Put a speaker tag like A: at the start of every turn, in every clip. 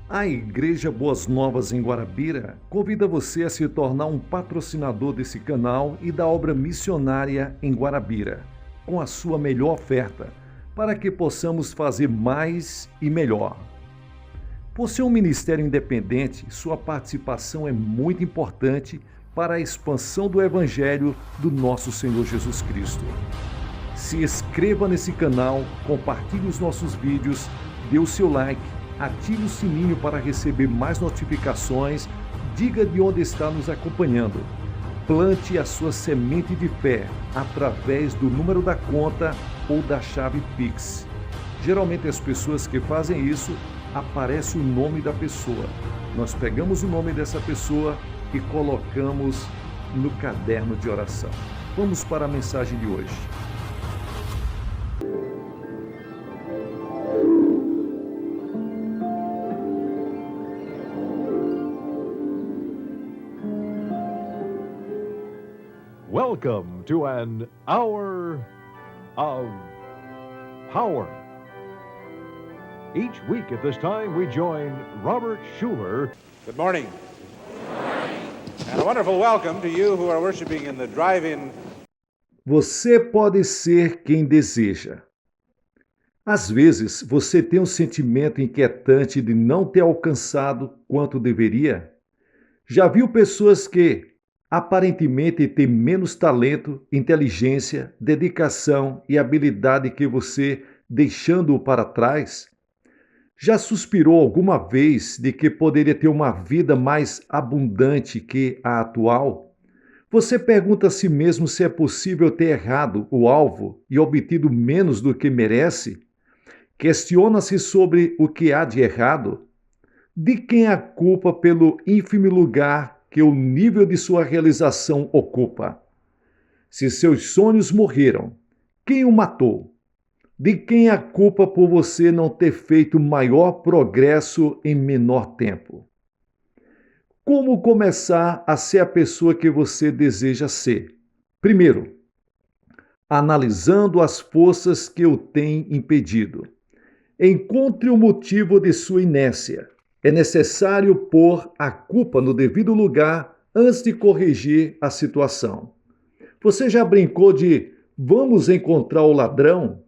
A: A Igreja Boas Novas em Guarabira convida você a se tornar um patrocinador desse canal e da obra missionária em Guarabira, com a sua melhor oferta, para que possamos fazer mais e melhor. Por ser um ministério independente, sua participação é muito importante para a expansão do Evangelho do nosso Senhor Jesus Cristo. Se inscreva nesse canal, compartilhe os nossos vídeos, dê o seu like, ative o sininho para receber mais notificações, diga de onde está nos acompanhando. Plante a sua semente de fé através do número da conta ou da chave Pix. Geralmente as pessoas que fazem isso, aparece o nome da pessoa. Nós pegamos o nome dessa pessoa e colocamos no caderno de oração. Vamos para a mensagem de hoje.
B: Welcome to an hour of power. Each week at this time, we join Robert Schuller.
C: Good morning. And a wonderful welcome to you who are worshiping in the drive-in.
A: Você pode ser quem deseja. Às vezes, você tem um sentimento inquietante de não ter alcançado quanto deveria. Já viu pessoas que aparentemente têm menos talento, inteligência, dedicação e habilidade que você, deixando-o para trás? Já suspirou alguma vez de que poderia ter uma vida mais abundante que a atual? Você pergunta a si mesmo se é possível ter errado o alvo e obtido menos do que merece? Questiona-se sobre o que há de errado? De quem é a culpa pelo ínfimo lugar que o nível de sua realização ocupa? Se seus sonhos morreram, quem o matou? De quem é a culpa por você não ter feito maior progresso em menor tempo? Como começar a ser a pessoa que você deseja ser? Primeiro, analisando as forças que o têm impedido. Encontre o motivo de sua inércia. É necessário pôr a culpa no devido lugar antes de corrigir a situação. Você já brincou de vamos encontrar o ladrão?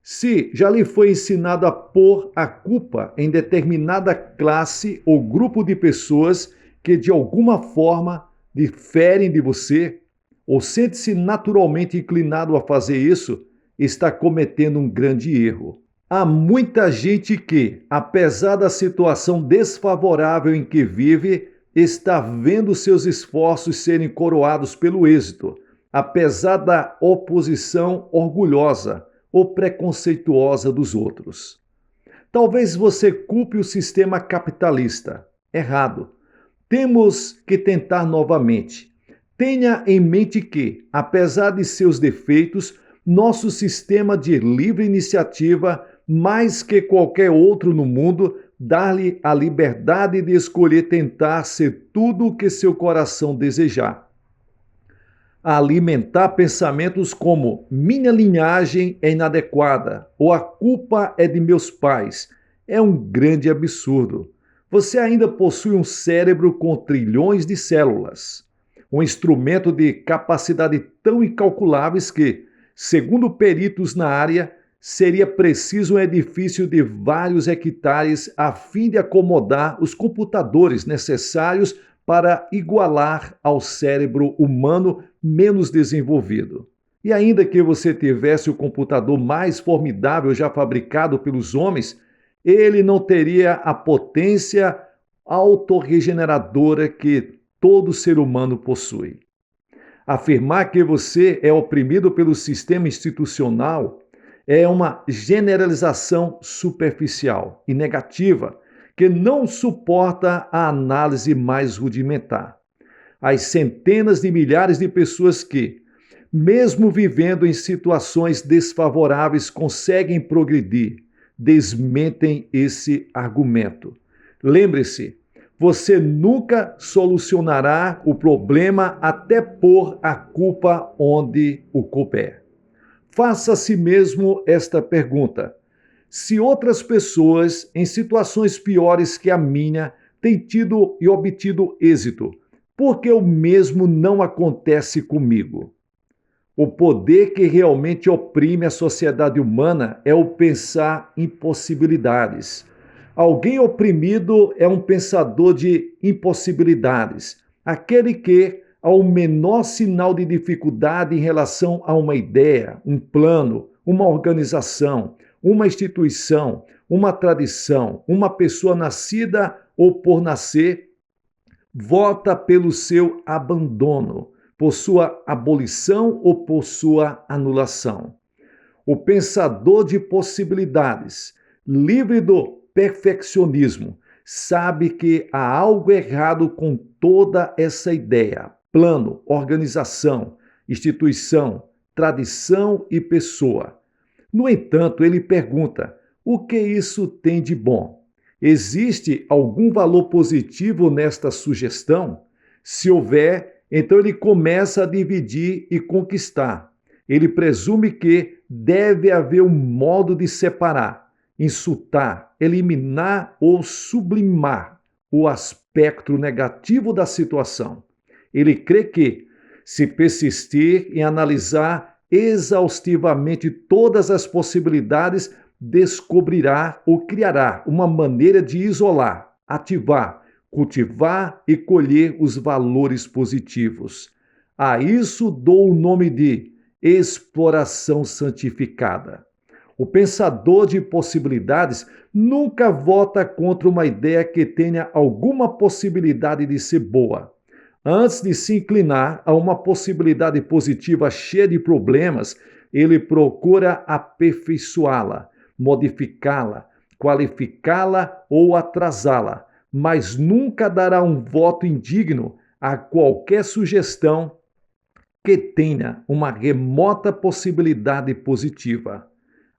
A: Se já lhe foi ensinado a pôr a culpa em determinada classe ou grupo de pessoas que de alguma forma diferem de você, ou sente-se naturalmente inclinado a fazer isso, está cometendo um grande erro. Há muita gente que, apesar da situação desfavorável em que vive, está vendo seus esforços serem coroados pelo êxito, apesar da oposição orgulhosa ou preconceituosa dos outros. Talvez você culpe o sistema capitalista. Errado. Temos que tentar novamente. Tenha em mente que, apesar de seus defeitos, nosso sistema de livre iniciativa, mais que qualquer outro no mundo, dá-lhe a liberdade de escolher tentar ser tudo o que seu coração desejar. Alimentar pensamentos como minha linhagem é inadequada ou a culpa é de meus pais é um grande absurdo. Você ainda possui um cérebro com trilhões de células, um instrumento de capacidade tão incalculáveis que, segundo peritos na área, seria preciso um edifício de vários hectares a fim de acomodar os computadores necessários para igualar ao cérebro humano menos desenvolvido. E ainda que você tivesse o computador mais formidável já fabricado pelos homens, ele não teria a potência autorregeneradora que todo ser humano possui. Afirmar que você é oprimido pelo sistema institucional é uma generalização superficial e negativa que não suporta a análise mais rudimentar. As centenas de milhares de pessoas que, mesmo vivendo em situações desfavoráveis, conseguem progredir, desmentem esse argumento. Lembre-se, você nunca solucionará o problema até pôr a culpa onde o couber. Faça a si mesmo esta pergunta: se outras pessoas, em situações piores que a minha, têm tido e obtido êxito, por que o mesmo não acontece comigo? O poder que realmente oprime a sociedade humana é o pensar em possibilidades. Alguém oprimido é um pensador de impossibilidades, aquele que, ao menor sinal de dificuldade em relação a uma ideia, um plano, uma organização, uma instituição, uma tradição, uma pessoa nascida ou por nascer, vota pelo seu abandono, por sua abolição ou por sua anulação. O pensador de possibilidades, livre do perfeccionismo, sabe que há algo errado com toda essa ideia, plano, organização, instituição, tradição e pessoa. No entanto, ele pergunta: o que isso tem de bom? Existe algum valor positivo nesta sugestão? Se houver, então ele começa a dividir e conquistar. Ele presume que deve haver um modo de separar, insultar, eliminar ou sublimar o aspecto negativo da situação. Ele crê que, se persistir em analisar exaustivamente todas as possibilidades, descobrirá ou criará uma maneira de isolar, ativar, cultivar e colher os valores positivos. A isso dou o nome de exploração santificada. O pensador de possibilidades nunca vota contra uma ideia que tenha alguma possibilidade de ser boa. Antes de se inclinar a uma possibilidade positiva cheia de problemas, ele procura aperfeiçoá-la, modificá-la, qualificá-la ou atrasá-la, mas nunca dará um voto indigno a qualquer sugestão que tenha uma remota possibilidade positiva.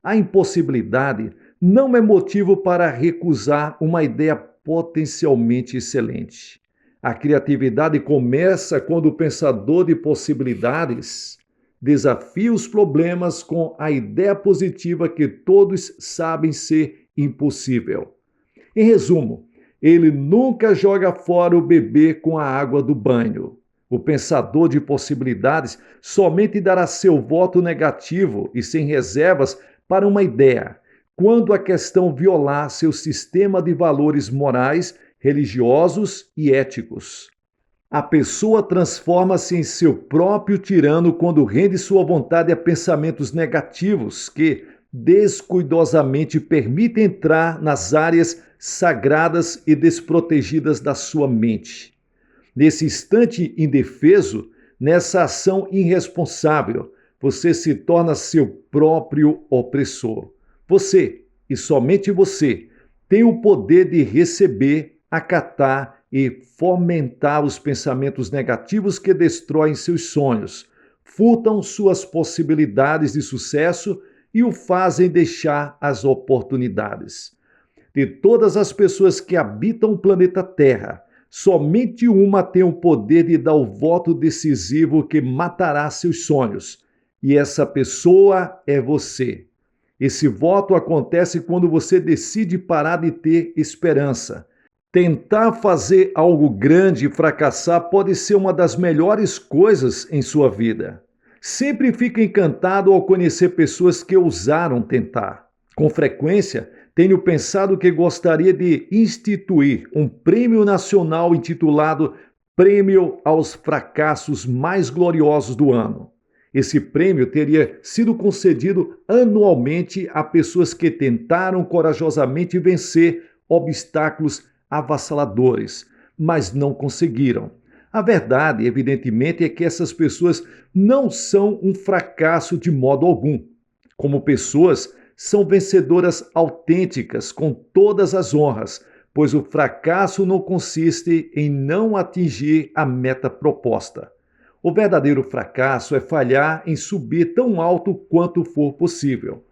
A: A impossibilidade não é motivo para recusar uma ideia potencialmente excelente. A criatividade começa quando o pensador de possibilidades desafia os problemas com a ideia positiva que todos sabem ser impossível. Em resumo, ele nunca joga fora o bebê com a água do banho. O pensador de possibilidades somente dará seu voto negativo e sem reservas para uma ideia, quando a questão violar seu sistema de valores morais, religiosos e éticos. A pessoa transforma-se em seu próprio tirano quando rende sua vontade a pensamentos negativos que descuidosamente permitem entrar nas áreas sagradas e desprotegidas da sua mente. Nesse instante indefeso, nessa ação irresponsável, você se torna seu próprio opressor. Você, e somente você, tem o poder de receber, acatar e fomentar os pensamentos negativos que destroem seus sonhos, furtam suas possibilidades de sucesso e o fazem deixar as oportunidades. De todas as pessoas que habitam o planeta Terra, somente uma tem o poder de dar o voto decisivo que matará seus sonhos. E essa pessoa é você. Esse voto acontece quando você decide parar de ter esperança. Tentar fazer algo grande e fracassar pode ser uma das melhores coisas em sua vida. Sempre fico encantado ao conhecer pessoas que ousaram tentar. Com frequência, tenho pensado que gostaria de instituir um prêmio nacional intitulado Prêmio aos Fracassos Mais Gloriosos do Ano. Esse prêmio teria sido concedido anualmente a pessoas que tentaram corajosamente vencer obstáculos avassaladores, mas não conseguiram. A verdade, evidentemente, é que essas pessoas não são um fracasso de modo algum. Como pessoas, são vencedoras autênticas com todas as honras, pois o fracasso não consiste em não atingir a meta proposta. O verdadeiro fracasso é falhar em subir tão alto quanto for possível.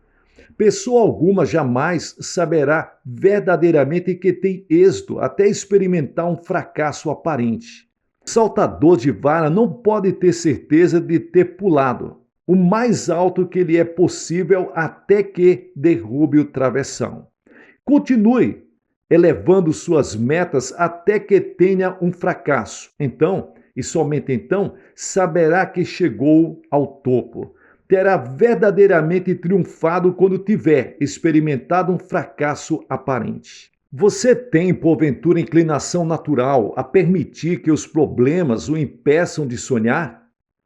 A: Pessoa alguma jamais saberá verdadeiramente que tem êxito até experimentar um fracasso aparente. O saltador de vara não pode ter certeza de ter pulado. o mais alto que lhe é possível até que derrube o travessão. Continue elevando suas metas até que tenha um fracasso. Então, e somente então, saberá que chegou ao topo. Terá verdadeiramente triunfado quando tiver experimentado um fracasso aparente. Você tem, porventura, inclinação natural a permitir que os problemas o impeçam de sonhar?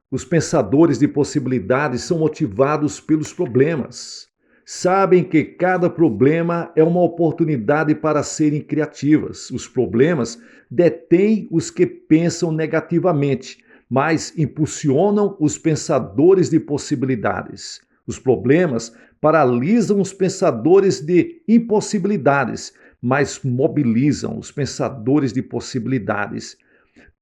A: Os pensadores de possibilidades são motivados pelos problemas. Sabem que cada problema é uma oportunidade para serem criativas. Os problemas detêm os que pensam negativamente, mas impulsionam os pensadores de possibilidades. Os problemas paralisam os pensadores de impossibilidades, mas mobilizam os pensadores de possibilidades.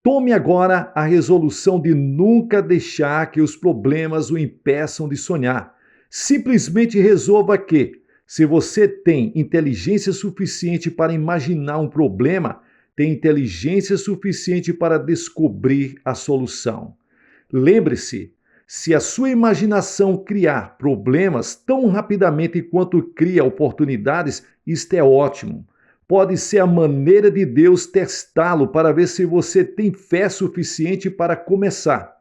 A: Tome agora a resolução de nunca deixar que os problemas o impeçam de sonhar. Simplesmente resolva que, se você tem inteligência suficiente para imaginar um problema, tem inteligência suficiente para descobrir a solução. Lembre-se, se a sua imaginação criar problemas tão rapidamente quanto cria oportunidades, isto é ótimo. Pode ser a maneira de Deus testá-lo para ver se você tem fé suficiente para começar.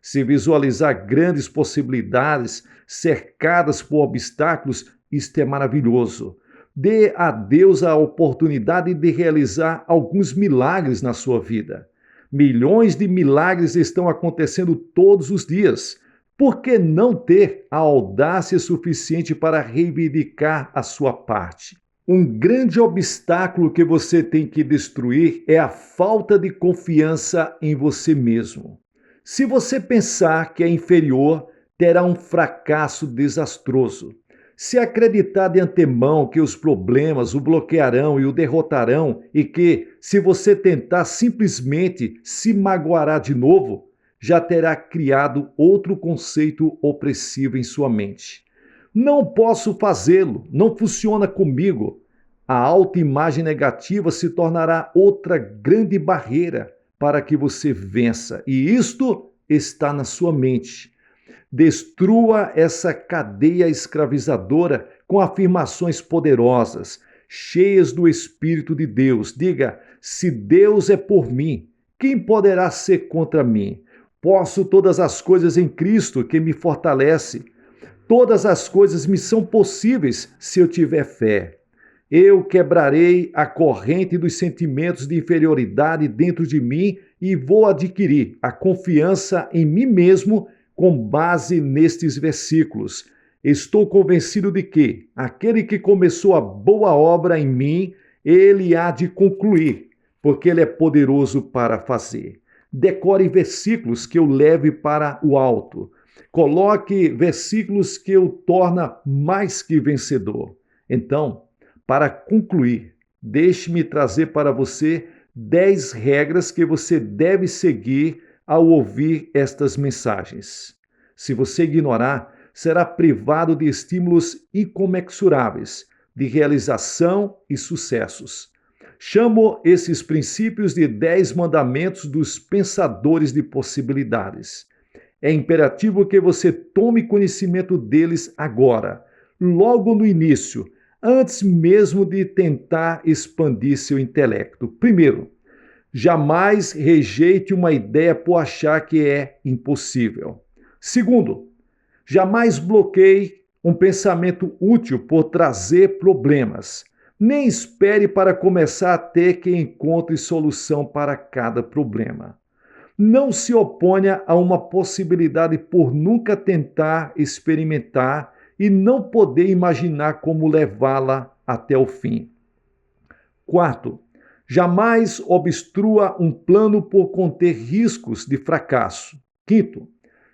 A: Se visualizar grandes possibilidades cercadas por obstáculos, isto é maravilhoso. Dê a Deus a oportunidade de realizar alguns milagres na sua vida. Milhões de milagres estão acontecendo todos os dias. Por que não ter a audácia suficiente para reivindicar a sua parte? Um grande obstáculo que você tem que destruir é a falta de confiança em você mesmo. Se você pensar que é inferior, terá um fracasso desastroso. Se acreditar de antemão que os problemas o bloquearão e o derrotarão e que, se você tentar, simplesmente se magoará de novo, já terá criado outro conceito opressivo em sua mente. Não posso fazê-lo, não funciona comigo. A autoimagem negativa se tornará outra grande barreira para que você vença, e isto está na sua mente. Destrua essa cadeia escravizadora com afirmações poderosas, cheias do Espírito de Deus. Diga: se Deus é por mim, quem poderá ser contra mim? Posso todas as coisas em Cristo que me fortalece. Todas as coisas me são possíveis se eu tiver fé. Eu quebrarei a corrente dos sentimentos de inferioridade dentro de mim e vou adquirir a confiança em mim mesmo com base nestes versículos. Estou convencido de que aquele que começou a boa obra em mim, ele há de concluir, porque ele é poderoso para fazer. Decore versículos que eu leve para o alto. Coloque versículos que eu torna mais que vencedor. Então, para concluir, deixe-me trazer para você 10 regras que você deve seguir ao ouvir estas mensagens. Se você ignorar, será privado de estímulos incomensuráveis, de realização e sucessos. Chamo esses princípios de 10 mandamentos dos pensadores de possibilidades. É imperativo que você tome conhecimento deles agora, logo no início, antes mesmo de tentar expandir seu intelecto. Primeiro, jamais rejeite uma ideia por achar que é impossível. Segundo, jamais bloqueie um pensamento útil por trazer problemas. Nem espere para começar até que encontre solução para cada problema. Não se oponha a uma possibilidade por nunca tentar experimentar e não poder imaginar como levá-la até o fim. Quarto, jamais obstrua um plano por conter riscos de fracasso. Quinto,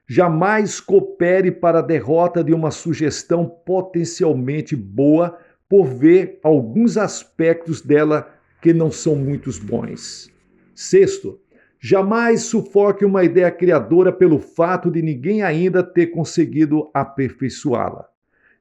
A: jamais coopere para a derrota de uma sugestão potencialmente boa por ver alguns aspectos dela que não são muito bons. Sexto, jamais sufoque uma ideia criadora pelo fato de ninguém ainda ter conseguido aperfeiçoá-la.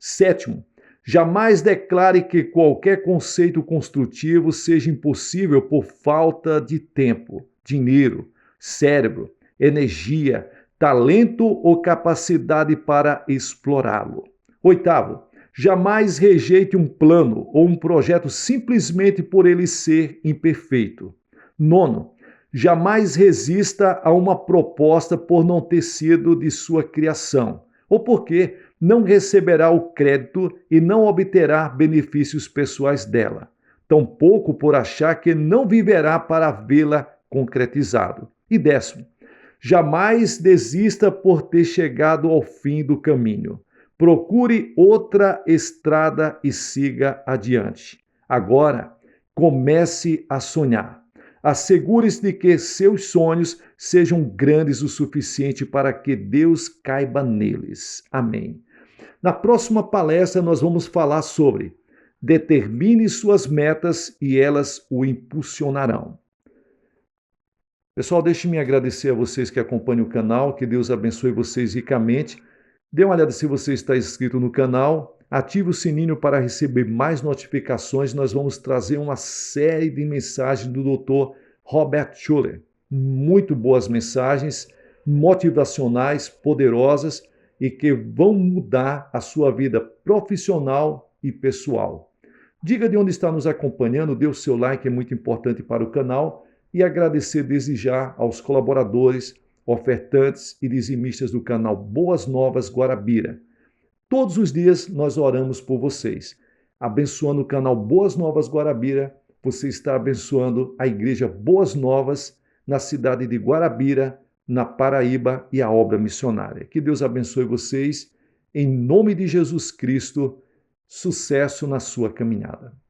A: Sétimo, jamais declare que qualquer conceito construtivo seja impossível por falta de tempo, dinheiro, cérebro, energia, talento ou capacidade para explorá-lo. Oitavo, jamais rejeite um plano ou um projeto simplesmente por ele ser imperfeito. Nono, jamais resista a uma proposta por não ter sido de sua criação, ou porque não receberá o crédito e não obterá benefícios pessoais dela, tampouco por achar que não viverá para vê-la concretizado. E décimo, jamais desista por ter chegado ao fim do caminho. Procure outra estrada e siga adiante. Agora, comece a sonhar. Assegure-se de que seus sonhos sejam grandes o suficiente para que Deus caiba neles. Amém. Na próxima palestra, nós vamos falar sobre determine suas metas e elas o impulsionarão. Pessoal, deixe-me agradecer a vocês que acompanham o canal, que Deus abençoe vocês ricamente. Dê uma olhada se você está inscrito no canal, ative o sininho para receber mais notificações. Nós vamos trazer uma série de mensagens do Dr. Robert Schuller. Muito boas mensagens, motivacionais, poderosas e que vão mudar a sua vida profissional e pessoal. Diga de onde está nos acompanhando, dê o seu like, é muito importante para o canal. E agradecer desde já aos colaboradores, ofertantes e dizimistas do canal Boas Novas Guarabira. Todos os dias nós oramos por vocês. Abençoando o canal Boas Novas Guarabira, você está abençoando a Igreja Boas Novas na cidade de Guarabira, na Paraíba e a obra missionária. Que Deus abençoe vocês. Em nome de Jesus Cristo, sucesso na sua caminhada.